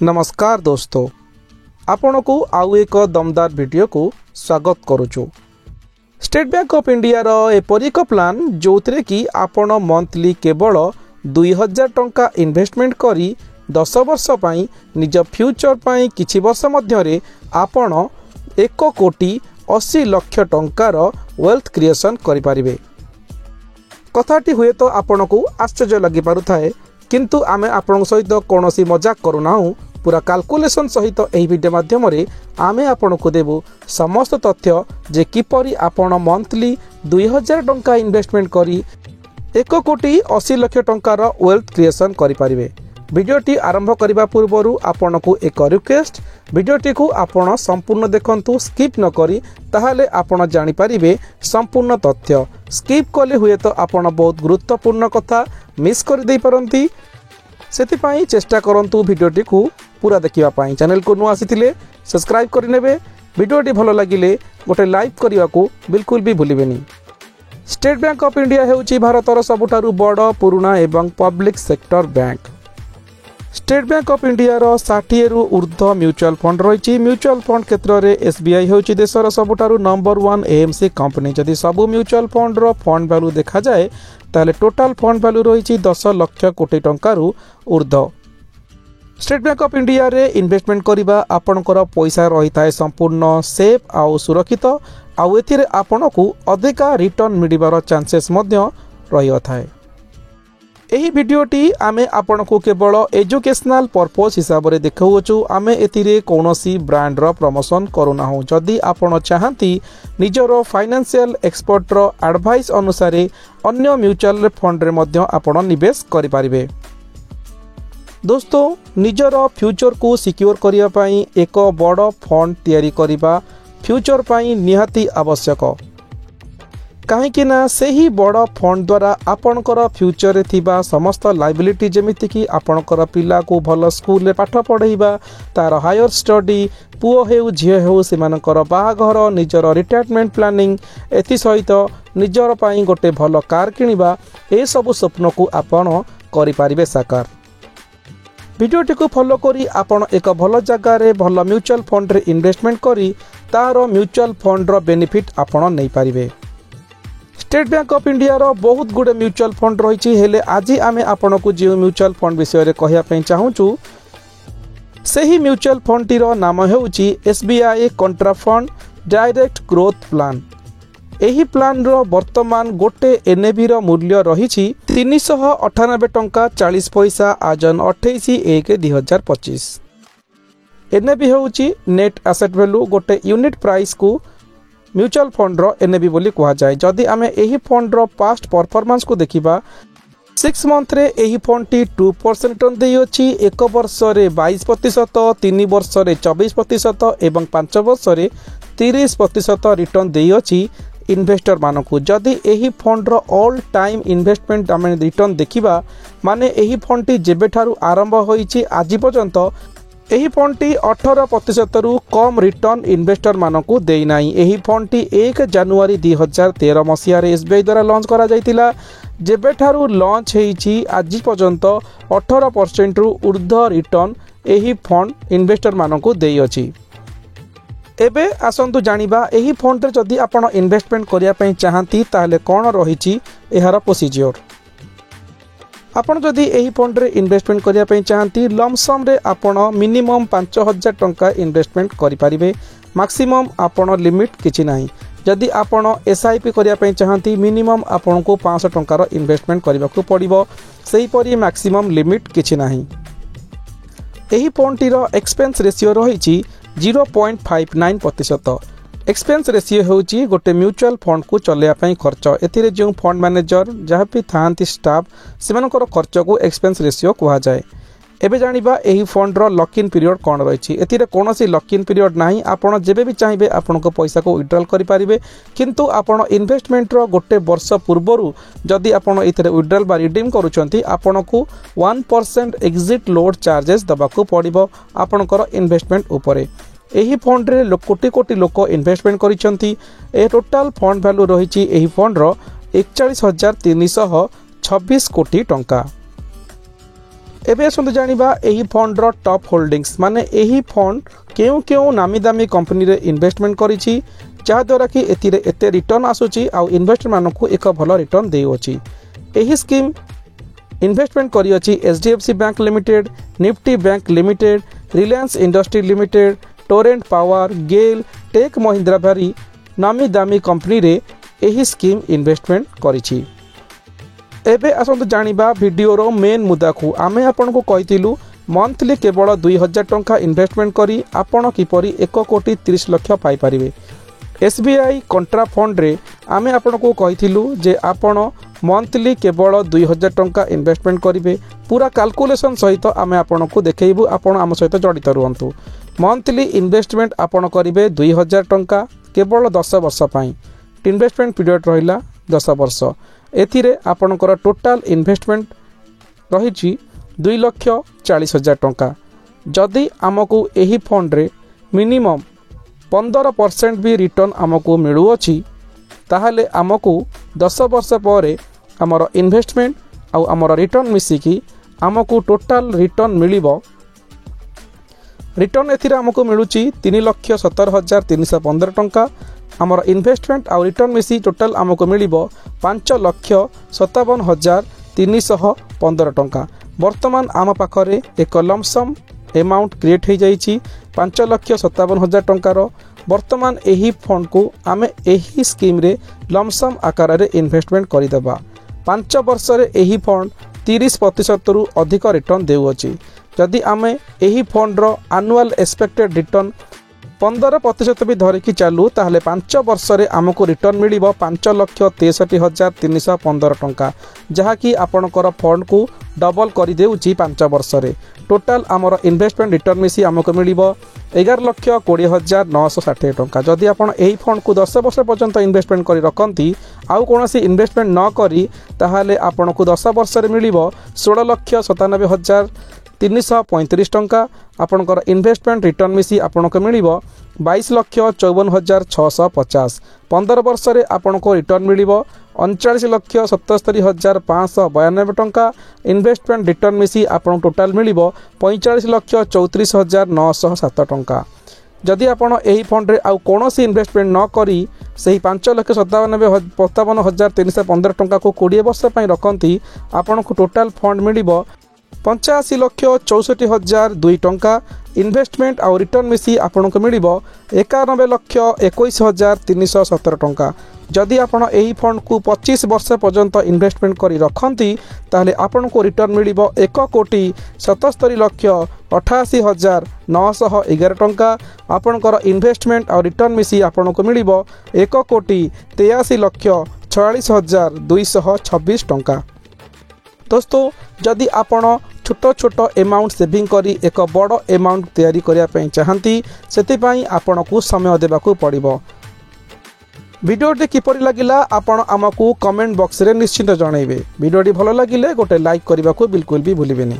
नमस्कार दोस्तों, आपण को आउ एक दमदार वीडियो को स्वागत करुचु। स्टेट बैंक ऑफ इंडिया रो एपरि एक प्लान जो थे कि आपण मंथली केवल 2000 टंका इन्वेस्टमेंट करी 10 वर्ष पाई निज फ्यूचर पाई किछि वर्ष मध्यरे आपण 1 कोटी 80 लाख टंकार वेल्थ क्रिएशन करि परिबे। कथाटी हुए तो आपण को आश्चर्य लगी पारु थाए, किंतु आमे आपण सहित कोनोसी मजाक करूनाहु। पूरा कैलकुलेशन सहित एही वीडियो माध्यम रे आमे आपण को देबु समस्त तथ्य जे किपरि आपण मंथली 2000 टंका इन्वेस्टमेंट करी 1 कोटी 80 लाख टंकार वेल्थ क्रिएशन करि परिबे। वीडियोटी आरंभ करबा पूर्वरु आपण को एक रिक्वेस्ट, वीडियोटी को आपण संपूर्ण देखंतु, स्किप न करी, ताहाले आपण जानि परिबे संपूर्ण तथ्य। स्किप कले हुए तो आपण बहुत गुरुत्वपूर्ण कथा मिस कर दे परंती, सेतिपाई चेष्टा करंतु वीडियोटी को पूरा देखिबा पाई। चैनल को नुआ आसीथिले सब्सक्राइब करि नेबे, वीडियोटी भलो लागिले गोटे लाइक करिवा को बिल्कुल भी भूलिबेनी। स्टेट बैंक ऑफ इंडिया हेउची भारतर सबुठारु बड़ पुराना एवं public sector bank. State Bank of India रो 60 रु ऊर्ध्व म्यूचुअल फंड रही। म्यूचुअल फंड क्षेत्र में एसबीआई होची देशर सबुठारु नंबर 1 एएमसी कंपनी। जदि सबु म्यूचुअल फंड रो फंड वैल्यू देखा जाए ताले टोटल फंड वैल्यू रही 10 लाख कोटी टंकारु ऊर्ध्व। स्टेट बैंक ऑफ इंडिया रे इन्वेस्टमेंट करिबा आपनकर पैसा रही थाए संपूर्ण सेफ आउ सुरक्षित, आउ एथिरे आपनकु अधिका रिटर्न मिलिबार चांसेस मध्य रही थाए। एही वीडियोटी आमे आपण को केवल एजुकेशनल पर्पस हिसाब रे देखाउछु। आमे एथिरे कोनोसी ब्रांड रो प्रमोशन करूनाहु। जदि आपण चाहंती निजरो फाइनेंशियल एक्सपर्ट रो एडवाइस अनुसार अन्य म्यूचुअल फंड रे मध्य आपण निवेश करि परिबे। दोस्तों, निजरो फ्यूचर को सिक्योर करिया पई एक बड़ फंड तयारी करिबा फ्यूचर पई निहाती आवश्यक। कहीं ना सही बड़ फंड द्वारा आपणकर फ्यूचर रे थिबा समस्त लायबिलिटी जेमिति कि आपणकर पिला को भल स्कूल रे पाठ पढ़ाइबा, तार हायर स्टडी, पुओ हेउ झियो हेउ सेमानकर बाहाघर, निजर रिटायरमेंट प्लानिंग, एथि सहित निजर पई गोटे भल कार किनिबा, ए सब स्वप्न को आपण करि पारिबे साकार। वीडियोटी को फॉलो करी आपण एक भल जगह रे भल म्यूचुअल फंड रे इन्वेस्टमेंट करी तार म्यूचुअल फंड रो बेनिफिट आपण नै पारिबे। स्टेट बैंक ऑफ इंडिया रो बहुत गुडे म्यूचुअल फंड रही, हेले आज आमे आपण को जो म्यूचुअल फंड विषय रे कहिया पई चाहूचु सही म्यूचुअल फंड टी रो नाम हेउची SBI कंट्रा fund direct growth plan. एही प्लान रो वर्तमान गोटे एनएबी रो मूल्य रही 398 टंका 40 पैसा आजन 28/1/2025। एनएबी हेउची नेट एसेट वैल्यू, गोटे यूनिट प्राइस को म्यूचुअल फंड रो एनएबी बोली कहा जाए। जदि आमे एही फंड रो पास्ट परफॉर्मेंस को देखिबा, 6 मंथ रे एही फंड टी 2% रिटर्न देई अछि, 1 वर्ष रे 22%, 3 वर्ष रे 24% एवं 5 वर्ष रे 30% रिटर्न देई अछि इन्वेस्टर मानकु। जदि एही फंड रो ऑल टाइम इन्वेस्टमेंट आमे रिटर्न देखिबा, माने एही फंड टी जेबेठारु आरंभ होईछि आज पर्यंत एही फंड टी 18% रु कम रिटर्न इन्वेस्टर मानकु देई नाही। एही फंड टी 1 जनवरी 2013 मसिया रे एसबीआई द्वारा लॉन्च करा जायतिला। जेबेठारु लॉन्च हेइछि आज पर्यंत 18% रु ऊर्ध्व रिटर्न एही फंड इन्वेस्टर मानकु देई अछि। एबे आसंतु जानिबा एही फंड रे जदि आपण इन्वेस्टमेंट करिया पई चाहंती ताले कोन रहिछि एहार प्रोसीजर। आपण जदि एही फंड रे इन्वेस्टमेंट करिया पई चाहंती लमसम रे आपण मिनिमम 5000 टंका इन्वेस्टमेंट करि परिबे। मैक्सिमम आपण लिमिट किछि नाही। जदि आपण एसआईपी करिया पई चाहंती मिनिमम आपण को 500 टंकार इन्वेस्टमेंट करिबा को पड़िबो। सेही परि मैक्सिमम लिमिट किछि नाही। एही फंड टी रो एक्सपेंस रेशियो रहिछि 0.59%। एक्सपेंस रेशियो होची गोटे म्यूचुअल फंड को चलेया पई खर्च। एथिरे जो फंड मैनेजर जहाँ भी थांती स्टाफ सेमानकर खर्च को एक्सपेंस रेशियो कहा जाए। एबे जानिबा एही फंड रो लॉक इन पीरियड कोन रहिछि। एथिरे कोनोसी लॉक इन पीरियड नाही। आपण जेबे भी चाहिबे आपण को पैसा को विथड्रॉल करि पारिबे, किंतु आपण इन्वेस्टमेंट रो गोटे वर्ष पूर्वरु जदि आपण एथिरे विथड्रॉल बा रिडीम करूचंती आपण को 1% एग्जिट लोड चार्जेस दबा को पड़िबो आपणकर इन्वेस्टमेंट उपरे। एही फंड रे कोटी कोटी लोक इन्वेस्टमेंट करिसंती। ए टोटल फंड वैल्यू रहिछि एही फंड रो 41,326 कोटी टंका। एबे आसंतु जानिबा एही फंड रो टॉप होल्डिंग्स माने एही फंड केउ केउ नामी दामी कंपनी रे इन्वेस्टमेंट करिछि जहा द्वारा कि एतिरे एते रिटर्न आसुछि आ इन्वेस्टर मानकु एक भलो रिटर्न देउछि। एही स्कीम इन्वेस्टमेंट करी अछि HDFC bank limited, Nifty bank limited, Reliance industry limited, Torrent power, GAIL, Tech Mahindra भारी नामी दामी कंपनी रे एही स्कीम इन्वेस्टमेंट करिछि। एबे आसंतु जानिबा वीडियो रो मेन मुद्दा को आमे आपन को कहितिलु मंथली केवल 2000 टंका इन्वेस्टमेंट करी आपण किपरि 1 कोटी 30 लाख पाई परिबे। एसबीआई कंट्रा फंड रे आमे आपन को कहितिलु जे आपण मंथली केवल 2000 टंका इन्वेस्टमेंट करिवे। पूरा कैलकुलेशन सहित आमे आपन को देखैबु, आपण आम सहित जडित रुहंतु। मंथली इन्वेस्टमेंट आपण करिवे 2000 टंका केवल 10 वर्ष पई। इन्वेस्टमेंट पीरियड रहिला 10 वर्ष। एथिरे आपणकर टोटाल इन्वेस्टमेंट रही 2,40,000 टंका। जदि आमको एही फंड रे मिनिमम 15% भी रिटर्न आमको मिलुअछि ताहले आमको 10 वर्ष पर आमर इन्वेस्टमेंट आउ आमर रिटर्न मिसिकी आमको टोटाल रिटर्न मिलिबो। रिटर्न एथिरे आमको मिलुछि 3,17,315 टंका। आमर इन्वेस्टमेंट आउ रिटर्न मिसी टोटाल आमको मिलिबो 5,57,315 टंका। वर्तमान आम पाखरे एक लमसम अमाउंट क्रिएट हो जाइछि 5,57,000 टंकार। वर्तमान एही फंड को आमे एही स्कीम रे लमसम आकार रे इन्वेस्टमेंट करिदबा। 5 वर्ष रे एही फंड 30% रु अधिक रिटर्न देउछि। जदि आमे एही फंड रो एनुअल एक्सपेक्टेड रिटर्न 15% भी धरिकी चालू ताहले 5 वर्ष रे आमको रिटर्न मिलिबो 5,63,315 टंका, जहाँकि आपणकर फंड को डबल कर देउछि 5 वर्ष रे। टोटाल आमर इन्वेस्टमेंट रिटर्न मिसी आमको मिलिबो 11,20,960 टंका। जदि आपण एही फंड को 10 वर्ष पर्यंत इन्वेस्टमेंट करी रखंती आउ कोनोसी इन्वेस्टमेंट न करी ताहले आपण को 10 वर्ष रे मिलिबो 16,97,335 टंका। आपणकर इन्वेस्टमेंट रिटर्न मिसी आपनको मिलिबो 22,54,650। 15 वर्ष रे आपनको रिटर्न मिलिबो 39,77,592 टंका। इन्वेस्टमेंट रिटर्न मिसी आपन टोटाल मिलिबो 45,34,907 टंका। जदि आपण एही फंड रे आउ कोनोसी इन्वेस्टमेंट न करी सही 5,57,315 टंका को 20 वर्ष पई रखंती आपनको टोटाल फंड मिलिबो 85,64,002 टंका। इन्वेस्टमेंट आउ रिटर्न मिसी आपनको मिलिबो 91,21,317 टंका। जदि आपण एही फंड को 25 वर्ष पर्यंत इन्वेस्टमेंट करी रखंती ताहले आपनको रिटर्न मिलिबो 1,77,88,911 टंका। आपणकर इन्वेस्टमेंट आउ रिटर्न मिसी आपनको मिलिबो 1,83,46,226 टंका। दोस्तों जदि आपण छोट छोट अमाउंट सेविंग करी एक बड़ अमाउंट तैयारी करिया पई चाहंती सेति पई आपनको समय देबाकू पड़िबो। वीडियोटी किपरि लागिला आपण आमको कमेंट बॉक्स रे निश्चित जणाइबे। वीडियोटी भलो लागिले गोटे लाइक करबाकू बिल्कुल भी भूलिबेनी।